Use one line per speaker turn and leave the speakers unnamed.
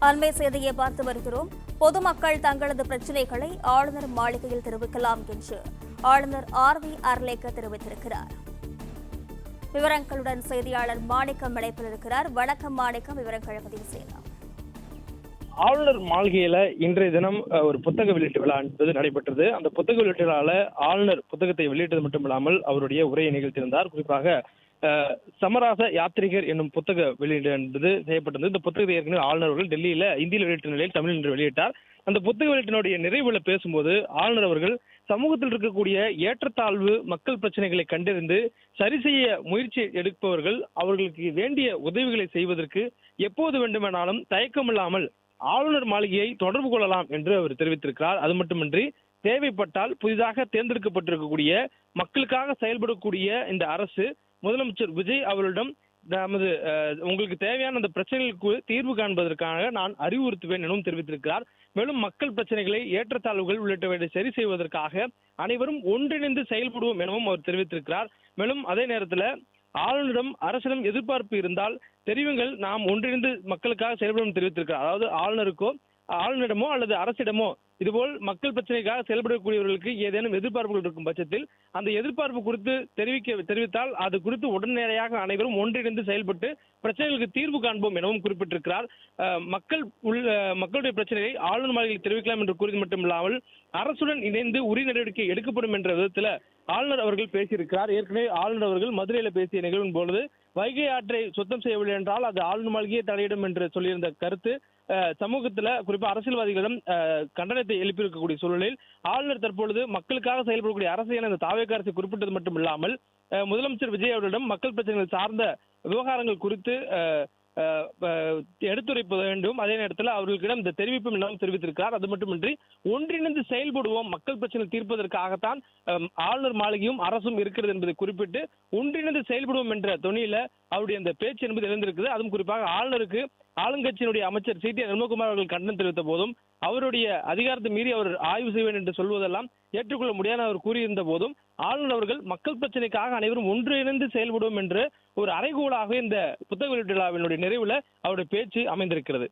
அண்மை செய்தியை பார்த்து வருகிறோம். பொதுமக்கள் தங்களது பிரச்சினைகளை ஆளுநர் மாளிகையில் தெரிவிக்கலாம் என்று ஆளுநர் RV அர்லேக்கர் தெரிவித்திருக்கிறார். விவரங்களுடன் செய்தியாளர் மாணிக்கம் இணைப்பில் இருக்கிறார். வணக்கம் மாணிக்கம், விவரங்களை பதிவு செய்யலாம்.
ஆளுநர் மாளிகையில இன்றைய தினம் ஒரு புத்தக வெளியீட்டு விழா என்பது நடைபெற்றது. அந்த புத்தக வெளியீட்டு விழாவில் ஆளுநர் புத்தகத்தை வெளியிட்டது மட்டுமில்லாமல் அவருடைய உரையை நிகழ்த்தியிருந்தார். குறிப்பாக சமராச யாத்ரிகர் என்னும் புத்தக வெளியீடு என்பது செய்யப்பட்டது. இந்த புத்தகத்தை ஏற்கனவே ஆளுநர் அவர்கள் டெல்லியில இந்தியில் வெளியிட்ட நிலையில் தமிழில் இன்று வெளியிட்டார். அந்த புத்தக வெளியீட்டினுடைய நிறைவுல பேசும்போது ஆளுநர் அவர்கள் சமூகத்தில் இருக்கக்கூடிய ஏற்றத்தாழ்வு மக்கள் பிரச்சனைகளை கண்டறிந்து சரி செய்ய முயற்சி எடுப்பவர்கள் அவர்களுக்கு வேண்டிய உதவிகளை செய்வதற்கு எப்போது வேண்டுமானாலும் தயக்கமில்லாமல் ஆளுநர் மாளிகையை தொடர்பு கொள்ளலாம் என்று அவர் தெரிவித்திருக்கிறார். அது மட்டுமின்றி தேவைப்பட்டால் புதிதாக தேர்ந்தெடுக்கப்பட்டிருக்கக்கூடிய மக்களுக்காக செயல்படக்கூடிய இந்த அரசு முதலமைச்சர் விஜய் அவர்களிடம் உங்களுக்கு தேவையான அந்த பிரச்சனைகளுக்கு தீர்வு காண்பதற்காக நான் அறிவுறுத்துவேன் எனவும் தெரிவித்திருக்கிறார். மேலும் மக்கள் பிரச்சனைகளை ஏற்றத்தாழ்வுகள் உள்ளிட்டவற்றை சரி செய்வதற்காக அனைவரும் ஒன்றிணைந்து செயல்படுவோம் எனவும் அவர் தெரிவித்திருக்கிறார். மேலும் அதே நேரத்தில் ஆளுநரிடம் அரசிடம் எதிர்பார்ப்பு இருந்தால் தெரிவுங்கள், நாம் ஒன்றிணைந்து மக்களுக்காக செயல்படும் தெரிவித்திருக்கிறார். அதாவது ஆளுநரிடமோ அல்லது அரசிடமோ இதுபோல் மக்கள் பிரச்சனைக்காக செயல்படக்கூடியவர்களுக்கு ஏதேனும் எதிர்பார்ப்புகள் இருக்கும் பட்சத்தில் அந்த எதிர்பார்ப்பு குறித்து தெரிவித்தால் அது குறித்து உடனடியாக அனைவரும் ஒன்றிணைந்து செயல்பட்டு பிரச்சனைகளுக்கு தீர்வு காண்போம் எனவும் குறிப்பிட்டிருக்கிறார். மக்களுடைய பிரச்சனையை ஆளுநர் மாளிகையில் தெரிவிக்கலாம் என்று கூறியது மட்டுமில்லாமல் அரசுடன் இணைந்து உரிய நடவடிக்கை எடுக்கப்படும் என்ற விதத்தில் ஆளுநர் அவர்கள் பேசியிருக்கிறார். ஏற்கனவே ஆளுநர் அவர்கள் மதுரையில் பேசிய நிகழ்வின் பொழுது வைகை ஆற்றை சுத்தம் செய்யவில்லை என்றால் அது ஆளுநர் மாளிகையை தலையிடும் என்று சொல்லியிருந்த கருத்து சமூகத்தில் குறிப்பாக அரசியல்வாதிகளிடம் கண்டனத்தை எழுப்பியிருக்கக்கூடிய சூழலில் ஆளுநர் தற்பொழுது மக்களுக்காக செயல்படக்கூடிய அரசு என இந்த தாவேக அரசை குறிப்பிட்டது மட்டுமில்லாமல் முதலமைச்சர் விஜய் அவர்களிடம் மக்கள் பிரச்சனைகள் சார்ந்த விவகாரங்கள் குறித்து எடுத்துரைப்ப வேண்டும். அதே நேரத்தில் அவர்களிடம் இந்த தெரிவிப்பும் இல்லாமல் தெரிவித்திருக்கிறார். அது மட்டுமின்றி ஒன்றிணைந்து செயல்படுவோம், மக்கள் பிரச்சனை தீர்ப்பதற்காகத்தான் ஆளுநர் மாளிகையும் அரசும் இருக்கிறது என்பதை குறிப்பிட்டு ஒன்றிணைந்து செயல்படுவோம் என்ற தொனியில அவருடைய அந்த பேச்சு என்பது எழுந்திருக்கிறது. அதுவும் குறிப்பாக ஆளுநருக்கு ஆளுங்கட்சியினுடைய அமைச்சர் CT நிர்மல்குமார் அவர்கள் கண்டனம் தெரிவித்த போதும் அவருடைய அதிகாரத்தை மீறி அவர் ஆய்வு செய்வேன் என்று சொல்வதெல்லாம் ஏற்றுக்கொள்ள முடியாது அவர் கூறியிருந்த போதும் ஆளுநர் அவர்கள் மக்கள் பிரச்சனைக்காக அனைவரும் ஒன்றிணைந்து செயல்படுவோம் என்று ஒரு அறைகூலாக இந்த புத்தக வெளியீட்டு விழாவினுடைய நிறைவுல அவருடைய பேச்சு அமைந்திருக்கிறது.